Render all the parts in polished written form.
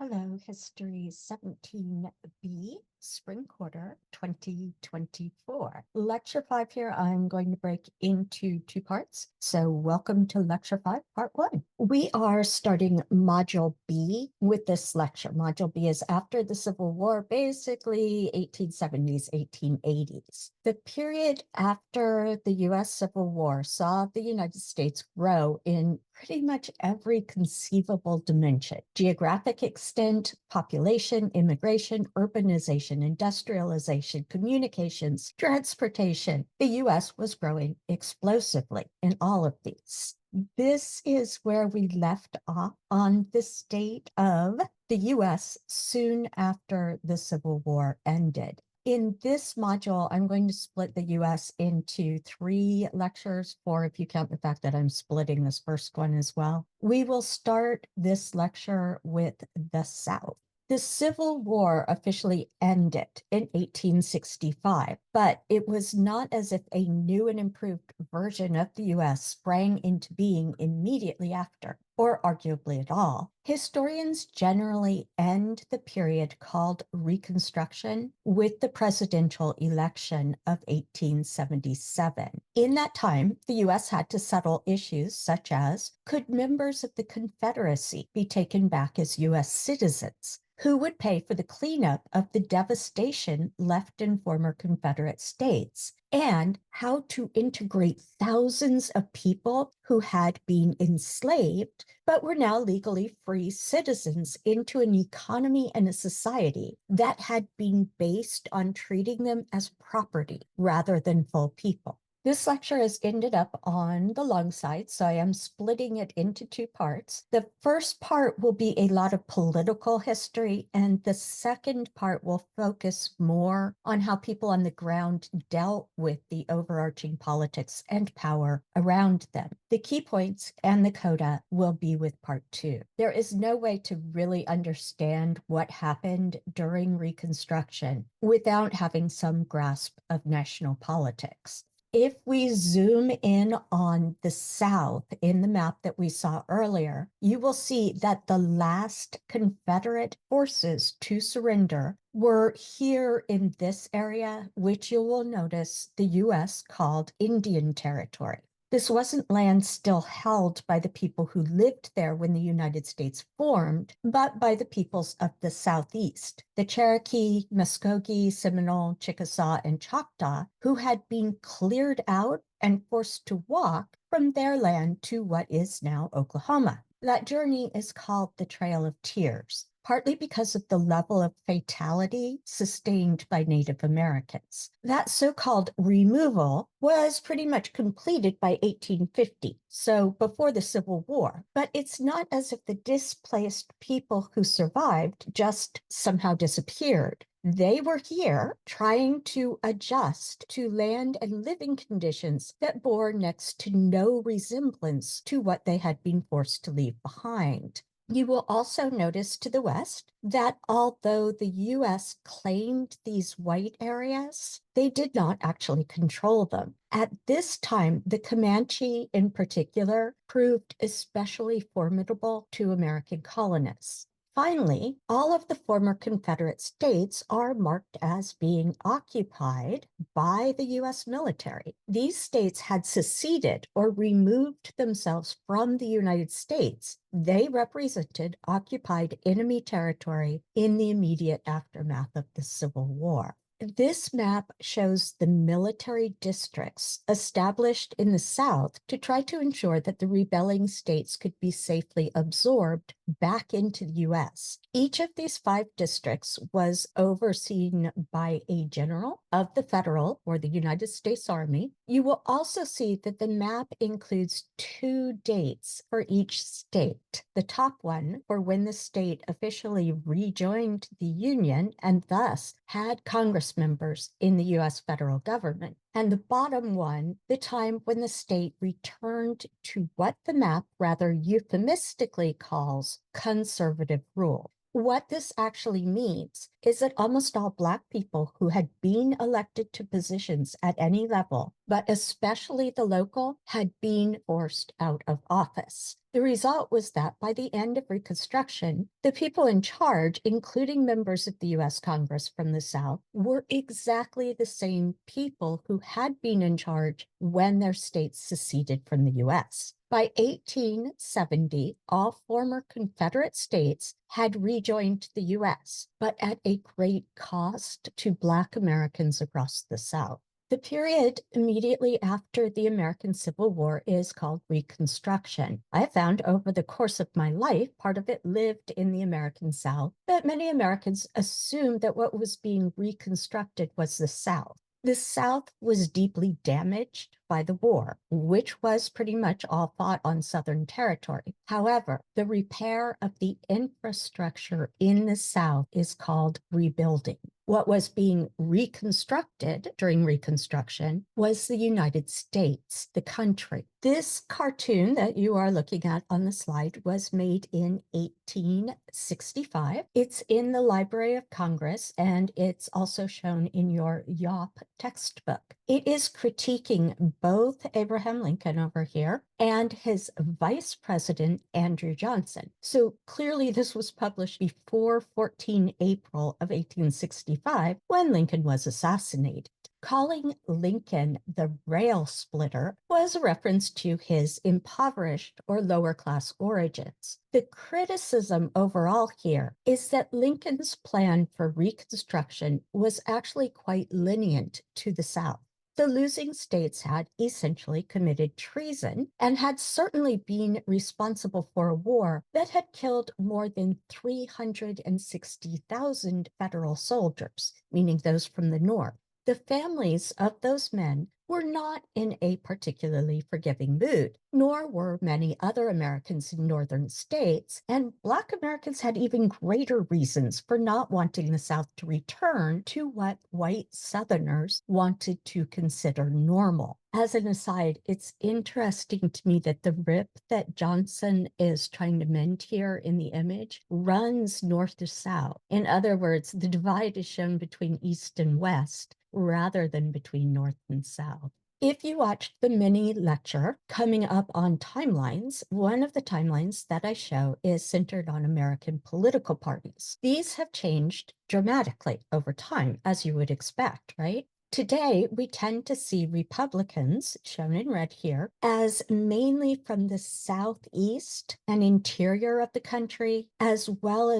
Hello, History 17b, Spring Quarter 2024. Lecture 5 here, I'm going to break into two parts. So welcome to Lecture 5, Part 1. We are starting Module B with this lecture. Module B is after the Civil War, basically 1870s, 1880s. The period after the U.S. Civil War saw the United States grow in pretty much every conceivable dimension: geographic extent, population, immigration, urbanization, industrialization, communications, transportation. The US was growing explosively in all of these. This is where we left off on the state of the US soon after the Civil War ended. In this module, I'm going to split the US into 3 lectures, 4 if you count the fact that I'm splitting this first one as well. We will start this lecture with the South. The Civil War officially ended in 1865, but it was not as if a new and improved version of the US sprang into being immediately after, or arguably at all. Historians generally end the period called Reconstruction with the presidential election of 1877. In that time, the US had to settle issues such as, could members of the Confederacy be taken back as US citizens? Who would pay for the cleanup of the devastation left in former Confederate states? And how to integrate thousands of people who had been enslaved but were now legally free citizens into an economy and a society that had been based on treating them as property rather than full people. This lecture has ended up on the long side, so I am splitting it into 2 parts. The first part will be a lot of political history, and the second part will focus more on how people on the ground dealt with the overarching politics and power around them. The key points and the coda will be with part 2. There is no way to really understand what happened during Reconstruction without having some grasp of national politics. If we zoom in on the South in the map that we saw earlier, you will see that the last Confederate forces to surrender were here in this area, which you will notice the US called Indian Territory. This wasn't land still held by the people who lived there when the United States formed, but by the peoples of the Southeast, the Cherokee, Muskogee, Seminole, Chickasaw, and Choctaw, who had been cleared out and forced to walk from their land to what is now Oklahoma. That journey is called the Trail of Tears, partly because of the level of fatality sustained by Native Americans. That so-called removal was pretty much completed by 1850, so before the Civil War. But it's not as if the displaced people who survived just somehow disappeared. They were here trying to adjust to land and living conditions that bore next to no resemblance to what they had been forced to leave behind. You will also notice to the west that although the US claimed these white areas, they did not actually control them. At this time, the Comanche in particular proved especially formidable to American colonists. Finally, all of the former Confederate states are marked as being occupied by the US military. These states had seceded or removed themselves from the United States. They represented occupied enemy territory in the immediate aftermath of the Civil War. This map shows the military districts established in the South to try to ensure that the rebelling states could be safely absorbed back into the US. Each of these 5 districts was overseen by a general of the Federal or the United States Army. You will also see that the map includes 2 dates for each state. The top one for when the state officially rejoined the Union and thus had Congress members in the US federal government. And the bottom one, the time when the state returned to what the map rather euphemistically calls conservative rule. What this actually means is that almost all Black people who had been elected to positions at any level, but especially the local, had been forced out of office. The result was that by the end of Reconstruction, the people in charge, including members of the US Congress from the South, were exactly the same people who had been in charge when their states seceded from the US. By 1870, all former Confederate states had rejoined the US, but at a great cost to Black Americans across the South. The period immediately after the American Civil War is called Reconstruction. I found over the course of my life, part of it lived in the American South, that many Americans assumed that what was being reconstructed was the South. The South was deeply damaged by the war, which was pretty much all fought on Southern territory. However, the repair of the infrastructure in the South is called rebuilding. What was being reconstructed during Reconstruction was the United States, the country. This cartoon that you are looking at on the slide was made in 1865. It's in the Library of Congress, and it's also shown in your YOP textbook. It is critiquing both Abraham Lincoln over here and his vice president, Andrew Johnson. So clearly this was published before 14 April of 1865, when Lincoln was assassinated. Calling Lincoln the rail splitter was a reference to his impoverished or lower class origins. The criticism overall here is that Lincoln's plan for Reconstruction was actually quite lenient to the South. The losing states had essentially committed treason and had certainly been responsible for a war that had killed more than 360,000 federal soldiers, meaning those from the North. The families of those men were not in a particularly forgiving mood, nor were many other Americans in northern states, and Black Americans had even greater reasons for not wanting the South to return to what white Southerners wanted to consider normal. As an aside, it's interesting to me that the rip that Johnson is trying to mend here in the image runs north to south. In other words, the divide is shown between East and West rather than between North and South. If you watched the mini lecture coming up on timelines, one of the timelines that I show is centered on American political parties. These have changed dramatically over time, as you would expect, right? Today, we tend to see Republicans, shown in red here, as mainly from the southeast and interior of the country, as well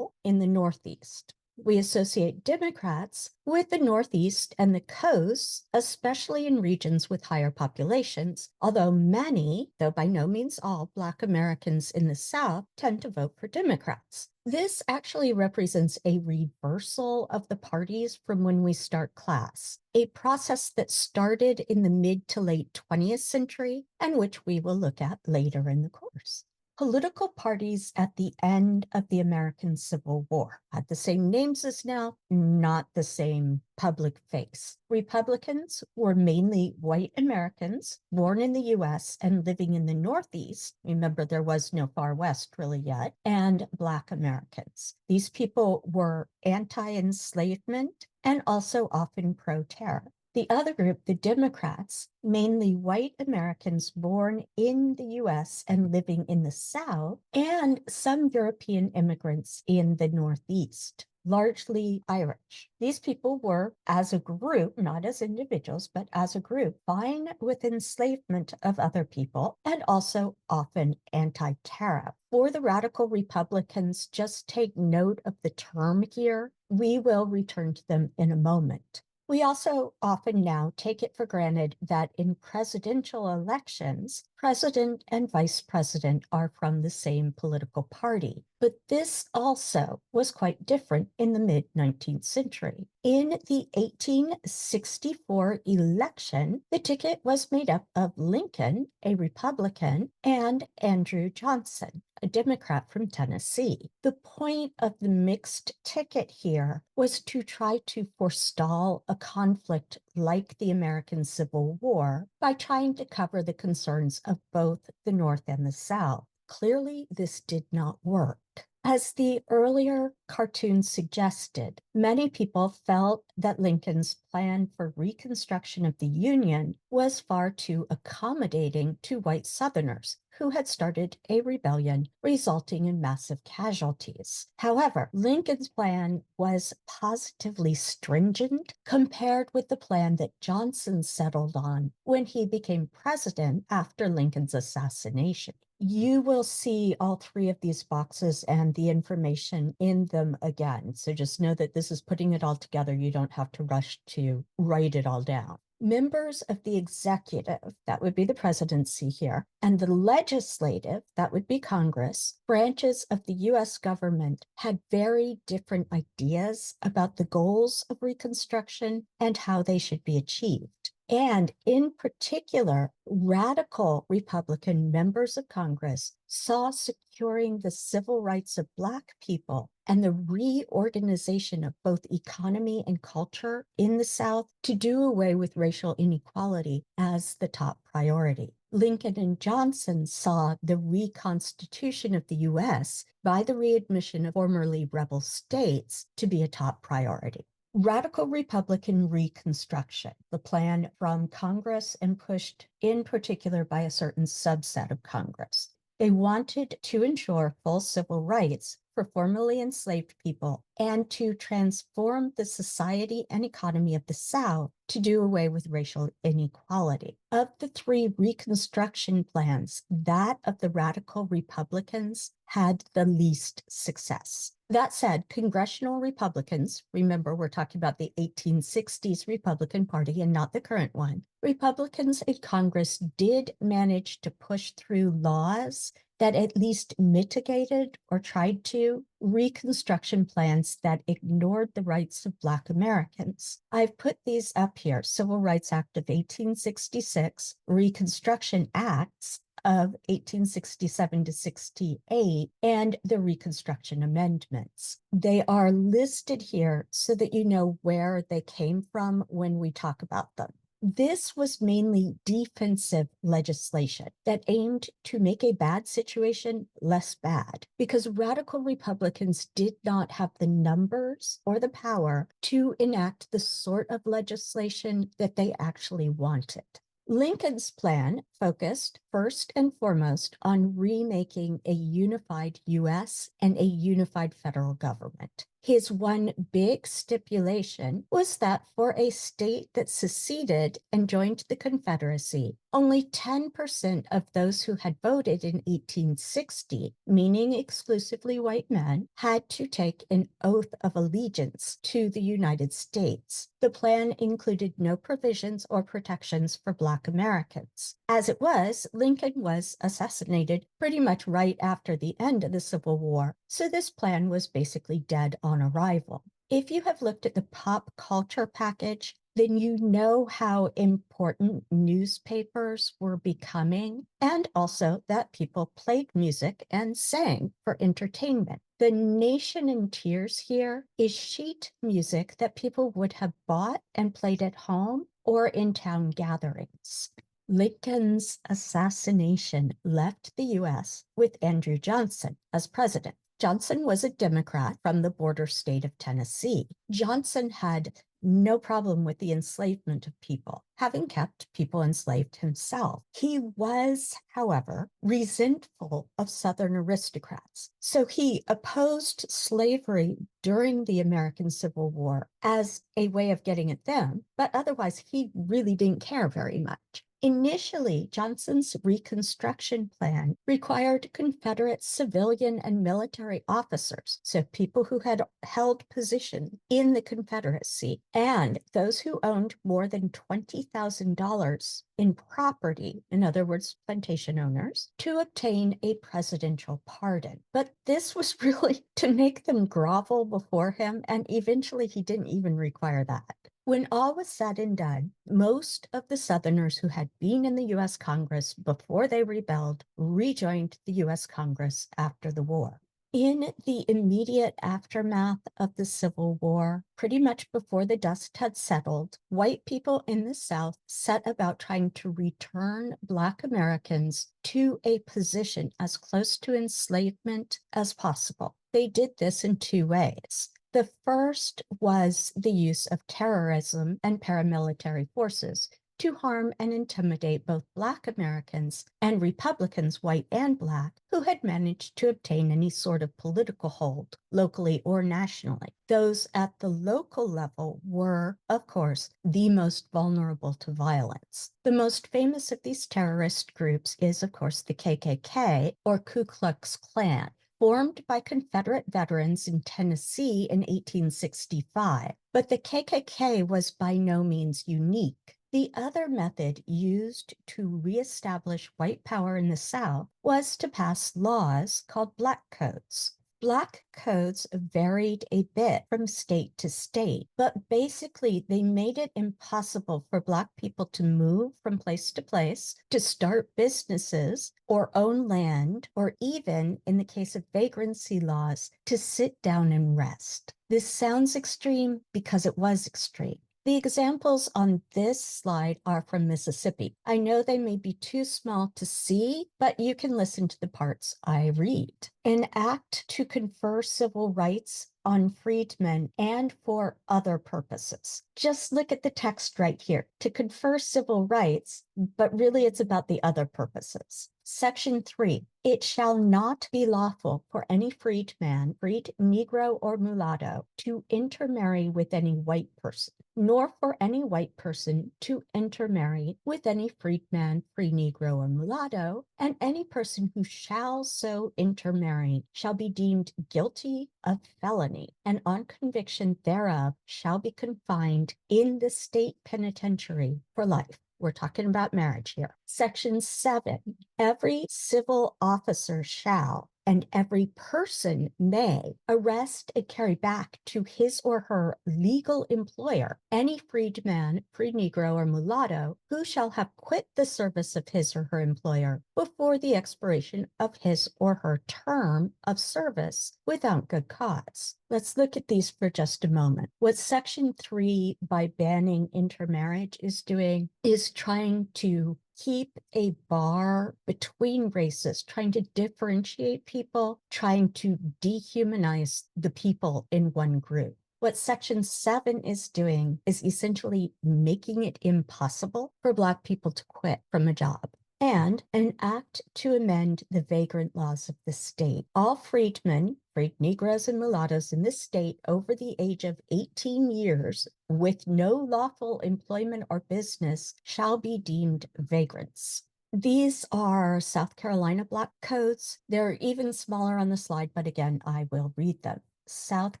in the northeast. We associate Democrats with the Northeast and the coasts, especially in regions with higher populations, although many, though by no means all, Black Americans in the South tend to vote for Democrats. This actually represents a reversal of the parties from when we start class, a process that started in the mid to late 20th century and which we will look at later in the course. Political parties at the end of the American Civil War had the same names as now, not the same public face. Republicans were mainly white Americans born in the US and living in the Northeast. Remember, there was no far West really yet, and Black Americans. These people were anti-enslavement and also often pro-terror. The other group, the Democrats, mainly white Americans born in the US and living in the South, and some European immigrants in the Northeast, largely Irish. These people were, as a group, not as individuals, but as a group, fine with enslavement of other people and also often anti-tariff. For the radical Republicans, just take note of the term here. We will return to them in a moment. We also often now take it for granted that in presidential elections, president and vice president are from the same political party. But this also was quite different in the mid-19th century. In the 1864 election, the ticket was made up of Lincoln, a Republican, and Andrew Johnson, a Democrat from Tennessee. The point of the mixed ticket here was to try to forestall a conflict like the American Civil War by trying to cover the concerns of both the North and the South. Clearly, this did not work. As the earlier cartoon suggested, many people felt that Lincoln's plan for Reconstruction of the Union was far too accommodating to white Southerners who had started a rebellion resulting in massive casualties. However, Lincoln's plan was positively stringent compared with the plan that Johnson settled on when he became president after Lincoln's assassination. You will see all three of these boxes and the information in them again. So just know that this is putting it all together. You don't have to rush to write it all down. Members of the executive, that would be the presidency here, and the legislative, that would be Congress, branches of the US government had very different ideas about the goals of Reconstruction and how they should be achieved. And in particular, radical Republican members of Congress saw securing the civil rights of Black people and the reorganization of both economy and culture in the South to do away with racial inequality as the top priority. Lincoln and Johnson saw the reconstitution of the US by the readmission of formerly rebel states to be a top priority. Radical Republican Reconstruction, the plan from Congress and pushed in particular by a certain subset of Congress. They wanted to ensure full civil rights for formerly enslaved people and to transform the society and economy of the South to do away with racial inequality. Of the three Reconstruction plans, that of the radical Republicans had the least success. That said, Congressional Republicans, remember we're talking about the 1860s Republican Party and not the current one, Republicans in Congress did manage to push through laws that at least mitigated or tried to Reconstruction plans that ignored the rights of Black Americans. I've put these up here: Civil Rights Act of 1866, Reconstruction Acts of 1867 to 68, and the Reconstruction Amendments. They are listed here so that you know where they came from when we talk about them. This was mainly defensive legislation that aimed to make a bad situation less bad because radical Republicans did not have the numbers or the power to enact the sort of legislation that they actually wanted. Lincoln's plan focused first and foremost on remaking a unified US and a unified federal government. His one big stipulation was that for a state that seceded and joined the Confederacy, only 10% of those who had voted in 1860, meaning exclusively white men, had to take an oath of allegiance to the United States. The plan included no provisions or protections for Black Americans. As it was, Lincoln was assassinated pretty much right after the end of the Civil War, so this plan was basically dead on arrival. If you have looked at the pop culture package, then you know how important newspapers were becoming, and also that people played music and sang for entertainment. The Nation in Tears here is sheet music that people would have bought and played at home or in town gatherings. Lincoln's assassination left the US with Andrew Johnson as president. Johnson was a Democrat from the border state of Tennessee. Johnson had no problem with the enslavement of people, having kept people enslaved himself. He was, however, resentful of Southern aristocrats. So he opposed slavery during the American Civil War as a way of getting at them, but otherwise he really didn't care very much. Initially, Johnson's Reconstruction plan required Confederate civilian and military officers, so people who had held position in the Confederacy, and those who owned more than $20,000 in property, in other words, plantation owners, to obtain a presidential pardon. But this was really to make them grovel before him, and eventually he didn't even require that. When all was said and done, most of the Southerners who had been in the US Congress before they rebelled rejoined the US Congress after the war. In the immediate aftermath of the Civil War, pretty much before the dust had settled, white people in the South set about trying to return Black Americans to a position as close to enslavement as possible. they did this in two ways. The first was the use of terrorism and paramilitary forces to harm and intimidate both Black Americans and Republicans, white and Black, who had managed to obtain any sort of political hold, locally or nationally. Those at the local level were, of course, the most vulnerable to violence. The most famous of these terrorist groups is, of course, the KKK, or Ku Klux Klan, formed by Confederate veterans in Tennessee in 1865. But the KKK was by no means unique. The other method used to reestablish white power in the South was to pass laws called Black Codes. Black codes varied a bit from state to state, but basically they made it impossible for Black people to move from place to place, to start businesses or own land, or even, in the case of vagrancy laws, to sit down and rest. This sounds extreme because it was extreme. The examples on this slide are from Mississippi. I know they may be too small to see, but you can listen to the parts I read. An act to confer civil rights on freedmen and for other purposes. Just look at the text right here. To confer civil rights, but really it's about the other purposes. Section 3, it shall not be lawful for any freedman, freed Negro or mulatto, to intermarry with any white person, nor for any white person to intermarry with any freedman, free Negro, or mulatto, and any person who shall so intermarry shall be deemed guilty of felony, and on conviction thereof shall be confined in the state penitentiary for life. We're talking about marriage here. Section 7, every civil officer shall, and every person may, arrest and carry back to his or her legal employer any freedman, free Negro, or mulatto who shall have quit the service of his or her employer before the expiration of his or her term of service without good cause. Let's look at these for just a moment. What Section 3, by banning intermarriage, is doing is trying to keep a bar between races, trying to differentiate people, trying to dehumanize the people in one group. What Section 7 is doing is essentially making it impossible for Black people to quit from a job. And an act to amend the vagrant laws of the state. All freedmen, freed Negroes and mulattoes in the state over the age of 18 years with no lawful employment or business shall be deemed vagrants. These are South Carolina Black Codes. They're even smaller on the slide, but again, I will read them. South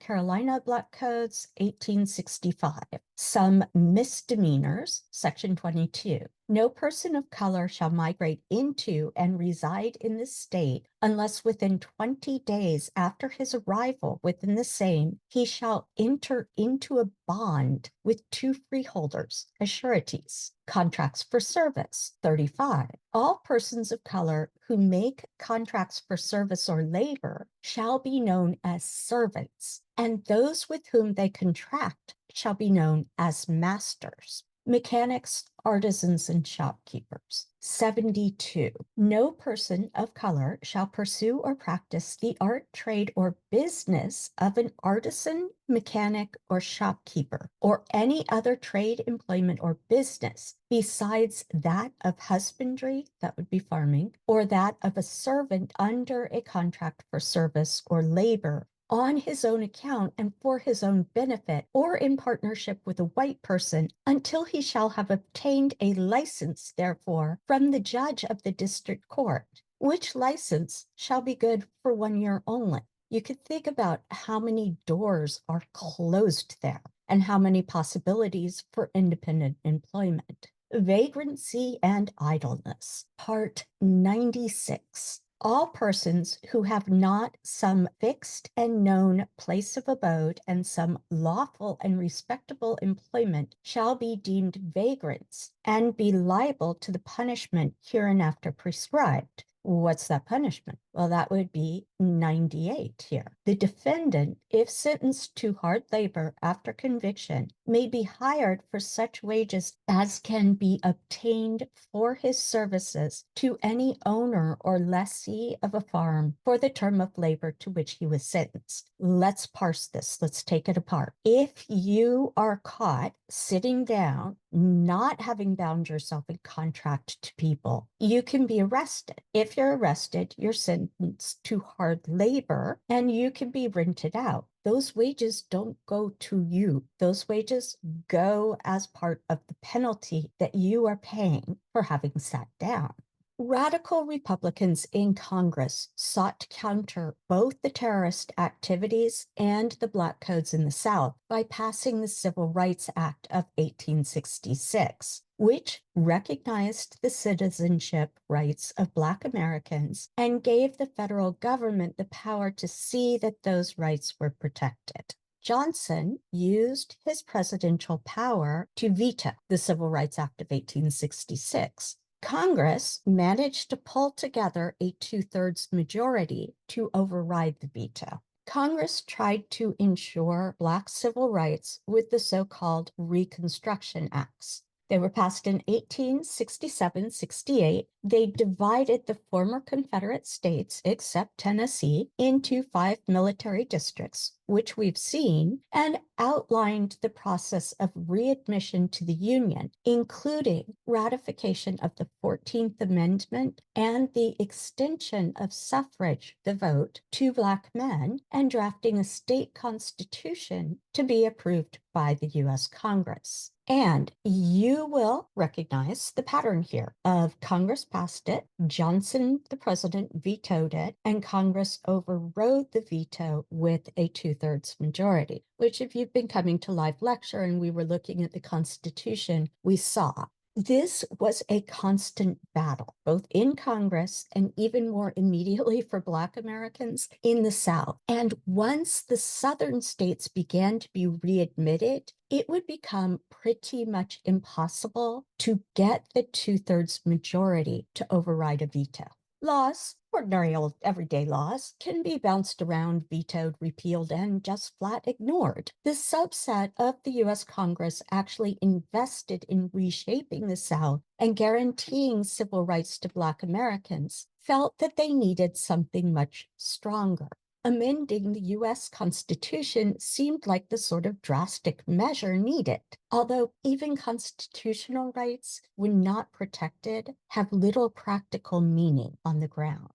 Carolina Black Codes, 1865. Some misdemeanors, Section 22. No person of color shall migrate into and reside in the state unless within 20 days after his arrival within the same, he shall enter into a bond with two freeholders as sureties. Contracts for service, 35. All persons of color who make contracts for service or labor shall be known as servants, and those with whom they contract shall be known as masters. Mechanics, artisans, and shopkeepers. 72. No person of color shall pursue or practice the art, trade, or business of an artisan, mechanic, or shopkeeper, or any other trade, employment, or business besides that of husbandry, that would be farming, or that of a servant under a contract for service or labor, on his own account and for his own benefit, or in partnership with a white person, until he shall have obtained a license, therefore, from the judge of the district court, which license shall be good for 1 year only. You could think about how many doors are closed there and how many possibilities for independent employment. Vagrancy and idleness. Part 96. All persons who have not some fixed and known place of abode and some lawful and respectable employment shall be deemed vagrants and be liable to the punishment hereinafter prescribed. What's that punishment? Well, that would be 98 here. The defendant, if sentenced to hard labor after conviction, may be hired for such wages as can be obtained for his services to any owner or lessee of a farm for the term of labor to which he was sentenced. Let's parse this. Let's take it apart. If you are caught sitting down, not having bound yourself in contract to people, you can be arrested. If you're arrested, you're sentenced to hard labor and you can be rented out. Those wages don't go to you. Those wages go as part of the penalty that you are paying for having sat down. Radical Republicans in Congress sought to counter both the terrorist activities and the Black codes in the South by passing the Civil Rights Act of 1866, which recognized the citizenship rights of Black Americans and gave the federal government the power to see that those rights were protected. Johnson used his presidential power to veto the Civil Rights Act of 1866. Congress managed to pull together a 2/3 majority to override the veto. Congress tried to ensure Black civil rights with the so-called Reconstruction Acts. They were passed in 1867-68. They divided the former Confederate states, except Tennessee, into 5 military districts, which we've seen, and outlined the process of readmission to the Union, including ratification of the 14th Amendment and the extension of suffrage, the vote, to Black men, and drafting a state constitution to be approved by the U.S. Congress. And you will recognize the pattern here of Congress passed it, Johnson, the president, vetoed it, and Congress overrode the veto with a 2/3 majority, which if you've been coming to live lecture and we were looking at the Constitution, we saw. This was a constant battle, both in Congress and even more immediately for Black Americans in the South. And once the Southern states began to be readmitted, it would become pretty much impossible to get the 2/3 majority to override a veto. Laws, ordinary old everyday laws, can be bounced around, vetoed, repealed, and just flat ignored. The subset of the U.S. Congress actually invested in reshaping the South and guaranteeing civil rights to Black Americans felt that they needed something much stronger. Amending the U.S. Constitution seemed like the sort of drastic measure needed. Although even constitutional rights, when not protected, have little practical meaning on the ground.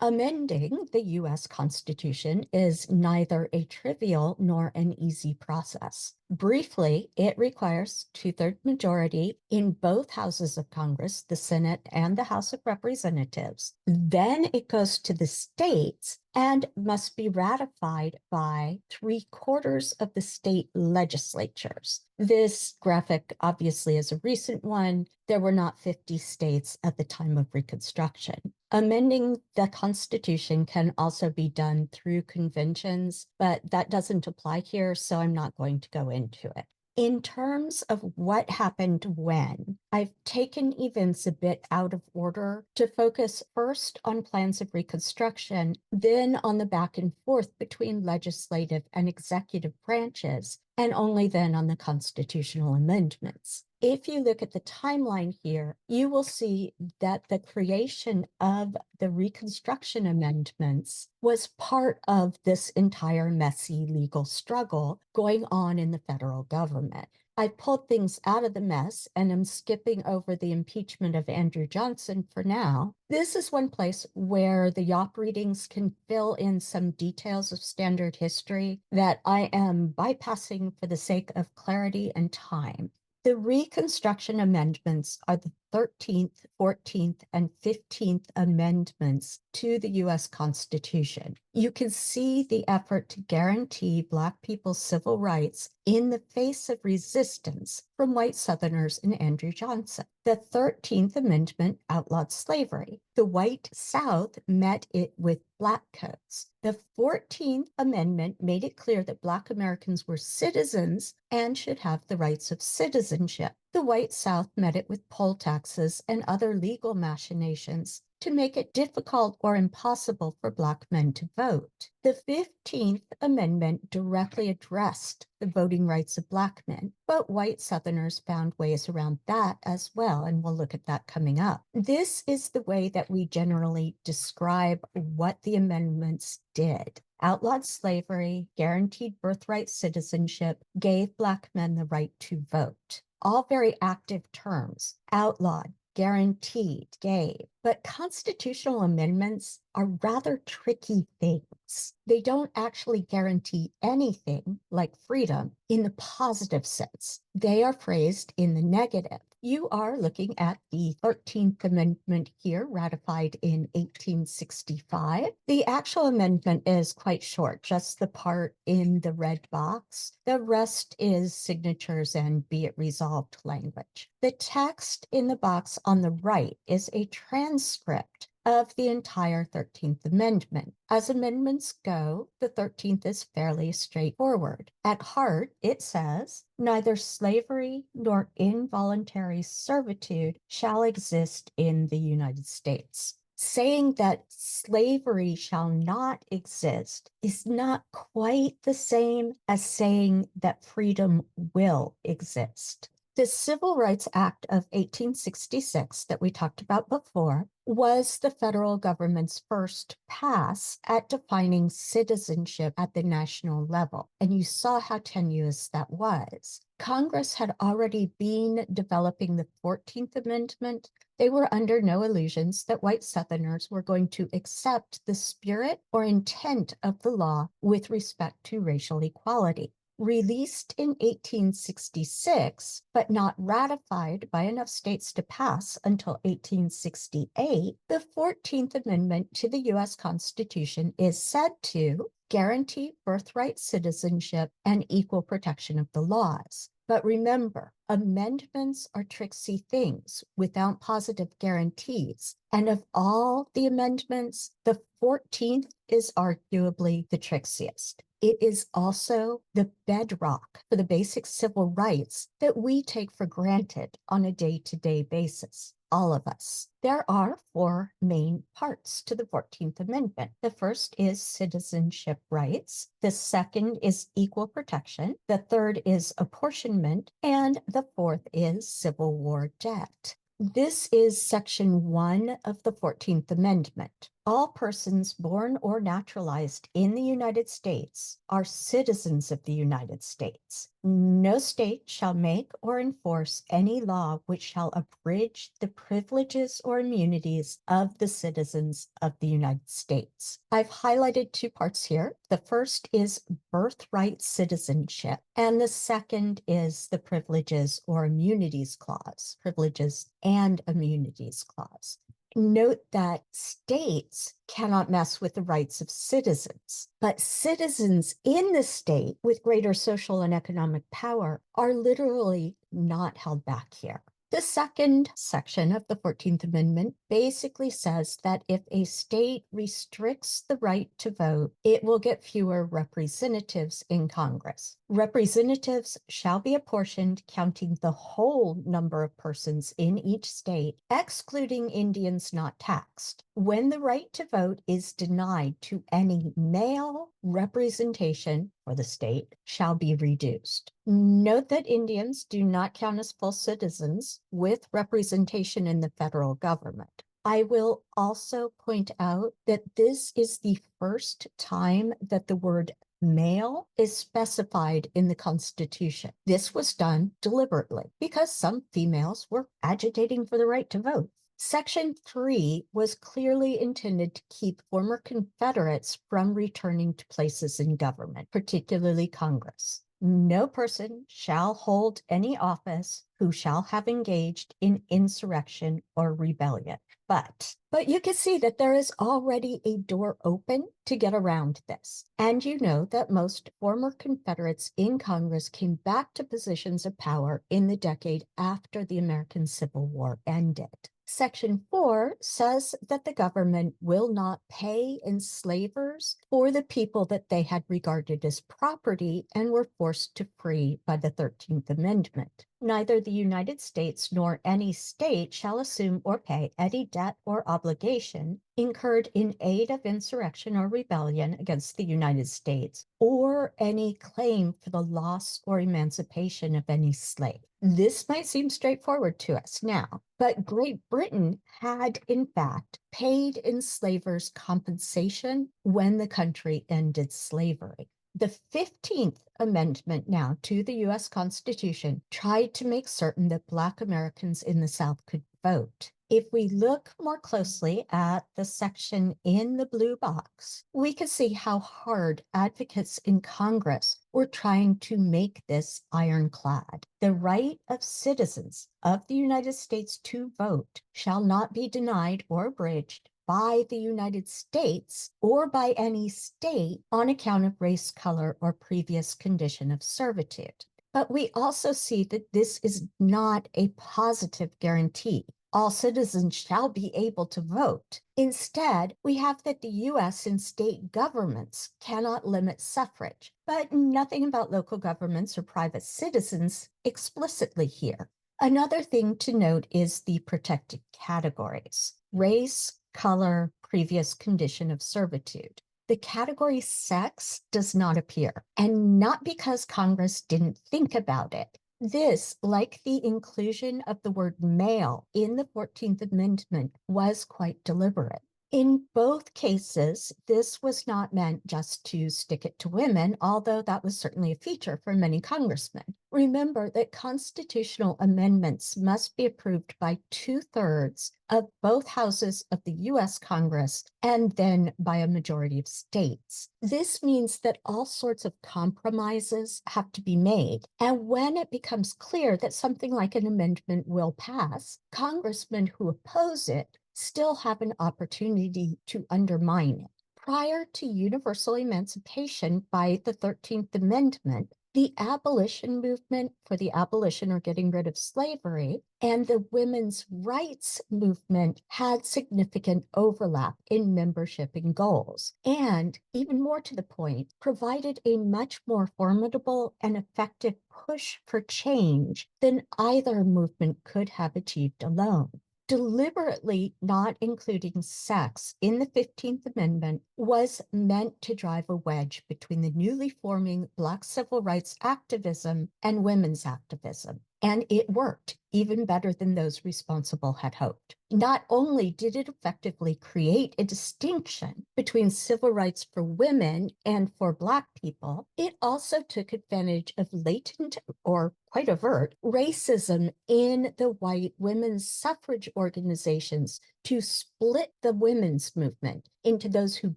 Amending the U.S. Constitution is neither a trivial nor an easy process. Briefly, it requires 2/3 majority in both houses of Congress, the Senate and the House of Representatives. Then it goes to the states and must be ratified by 3/4 of the state legislatures. This graphic obviously is a recent one. There were not 50 states at the time of Reconstruction. Amending the Constitution can also be done through conventions, but that doesn't apply here, so I'm not going to go into it. In terms of what happened when, I've taken events a bit out of order to focus first on plans of Reconstruction, then on the back and forth between legislative and executive branches, and only then on the constitutional amendments. If you look at the timeline here, you will see that the creation of the Reconstruction amendments was part of this entire messy legal struggle going on in the federal government. I pulled things out of the mess and am skipping over the impeachment of Andrew Johnson for now. This is one place where the Yawp readings can fill in some details of standard history that I am bypassing for the sake of clarity and time. The Reconstruction amendments are the 13th, 14th, and 15th amendments to the U.S. Constitution. You can see the effort to guarantee Black people's civil rights in the face of resistance from white Southerners and Andrew Johnson. The 13th Amendment outlawed slavery. The white South met it with Black codes. The 14th Amendment made it clear that Black Americans were citizens and should have the rights of citizenship. The white South met it with poll taxes and other legal machinations to make it difficult or impossible for Black men to vote. The 15th Amendment directly addressed the voting rights of Black men, but white Southerners found ways around that as well, and we'll look at that coming up. This is the way that we generally describe what the amendments did. Outlawed slavery, guaranteed birthright citizenship, gave Black men the right to vote. All very active terms: outlawed, guaranteed, gave. But constitutional amendments are rather tricky things. They don't actually guarantee anything like freedom in the positive sense. They are phrased in the negative. You are looking at the 13th Amendment here, ratified in 1865. The actual amendment is quite short, just the part in the red box. The rest is signatures and be it resolved language. The text in the box on the right is a transcript of the entire 13th Amendment. As amendments go, the 13th is fairly straightforward. At heart, it says, neither slavery nor involuntary servitude shall exist in the United States. Saying that slavery shall not exist is not quite the same as saying that freedom will exist. The Civil Rights Act of 1866 that we talked about before was the federal government's first pass at defining citizenship at the national level. And you saw how tenuous that was. Congress had already been developing the 14th Amendment. They were under no illusions that white Southerners were going to accept the spirit or intent of the law with respect to racial equality. Released in 1866, but not ratified by enough states to pass until 1868, the 14th Amendment to the U.S. Constitution is said to guarantee birthright citizenship and equal protection of the laws. But remember, amendments are tricksy things without positive guarantees. And of all the amendments, the 14th is arguably the trickiest. It is also the bedrock for the basic civil rights that we take for granted on a day-to-day basis. All of us. There are 4 main parts to the 14th Amendment. The first is citizenship rights. The second is equal protection. The third is apportionment. And the fourth is Civil War debt. This is Section 1 of the 14th Amendment. All persons born or naturalized in the United States are citizens of the United States. No state shall make or enforce any law which shall abridge the privileges or immunities of the citizens of the United States. I've highlighted 2 parts here. The first is birthright citizenship, and the second is the privileges or immunities clause, privileges and immunities clause. Note that states cannot mess with the rights of citizens, but citizens in the state with greater social and economic power are literally not held back here. The second section of the 14th Amendment basically says that if a state restricts the right to vote, it will get fewer representatives in Congress. Representatives shall be apportioned counting the whole number of persons in each state, excluding Indians not taxed. When the right to vote is denied to any male, representation for the state shall be reduced. Note that Indians do not count as full citizens with representation in the federal government. I will also point out that this is the first time that the word male is specified in the Constitution. This was done deliberately because some females were agitating for the right to vote. Section 3 was clearly intended to keep former Confederates from returning to places in government, particularly Congress. No person shall hold any office who shall have engaged in insurrection or rebellion. But you can see that there is already a door open to get around this. And you know that most former Confederates in Congress came back to positions of power in the decade after the American Civil War ended. Section 4 says that the government will not pay enslavers for the people that they had regarded as property and were forced to free by the 13th Amendment. Neither the United States nor any state shall assume or pay any debt or obligation incurred in aid of insurrection or rebellion against the United States, or any claim for the loss or emancipation of any slave. This might seem straightforward to us now, but Great Britain had, in fact, paid enslavers compensation when the country ended slavery. The 15th Amendment now to the US Constitution tried to make certain that Black Americans in the South could vote. If we look more closely at the section in the blue box, we can see how hard advocates in Congress were trying to make this ironclad. The right of citizens of the United States to vote shall not be denied or abridged by the United States or by any state on account of race, color, or previous condition of servitude. But we also see that this is not a positive guarantee. All citizens shall be able to vote. Instead, we have that the US and state governments cannot limit suffrage, but nothing about local governments or private citizens explicitly here. Another thing to note is the protected categories: race, color, previous condition of servitude. The category sex does not appear, and not because Congress didn't think about it. This, like the inclusion of the word male in the 14th Amendment, was quite deliberate. In both cases, this was not meant just to stick it to women, although that was certainly a feature for many congressmen. Remember that constitutional amendments must be approved by 2/3 of both houses of the US Congress and then by a majority of states. This means that all sorts of compromises have to be made. And when it becomes clear that something like an amendment will pass, congressmen who oppose it still have an opportunity to undermine it. Prior to universal emancipation by the 13th Amendment, the abolition movement for the abolition or getting rid of slavery and the women's rights movement had significant overlap in membership and goals, and even more to the point, provided a much more formidable and effective push for change than either movement could have achieved alone. Deliberately not including sex in the 15th Amendment was meant to drive a wedge between the newly forming Black civil rights activism and women's activism. And it worked even better than those responsible had hoped. Not only did it effectively create a distinction between civil rights for women and for Black people, it also took advantage of latent or quite overt racism in the white women's suffrage organizations to split the women's movement into those who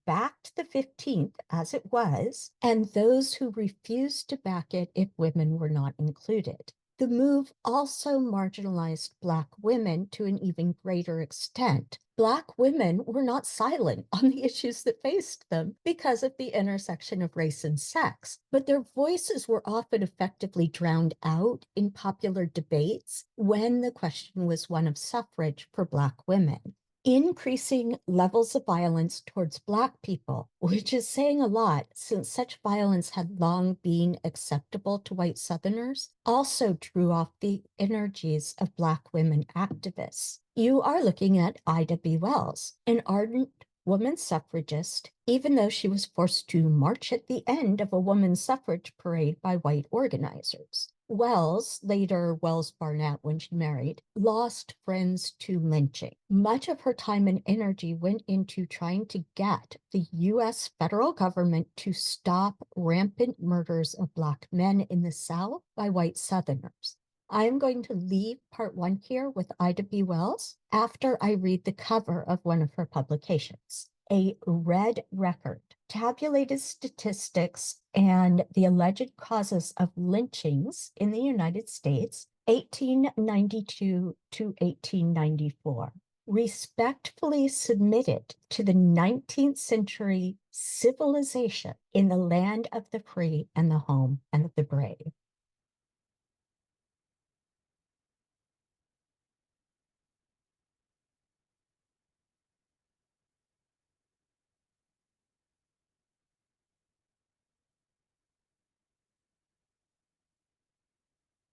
backed the 15th as it was and those who refused to back it if women were not included. The move also marginalized Black women to an even greater extent. Black women were not silent on the issues that faced them because of the intersection of race and sex, but their voices were often effectively drowned out in popular debates when the question was one of suffrage for Black women. Increasing levels of violence towards Black people, which is saying a lot since such violence had long been acceptable to white Southerners, also drew off the energies of Black women activists. You are looking at Ida B. Wells, an ardent woman suffragist, even though she was forced to march at the end of a women's suffrage parade by white organizers. Wells, later Wells Barnett when she married, lost friends to lynching. Much of her time and energy went into trying to get the US federal government to stop rampant murders of Black men in the South by white Southerners. I'm going to leave part 1 here with Ida B. Wells after I read the cover of one of her publications, A Red Record, Tabulated Statistics and the Alleged Causes of Lynchings in the United States, 1892 to 1894. Respectfully submitted to the 19th century civilization in the land of the free and the home and of the brave.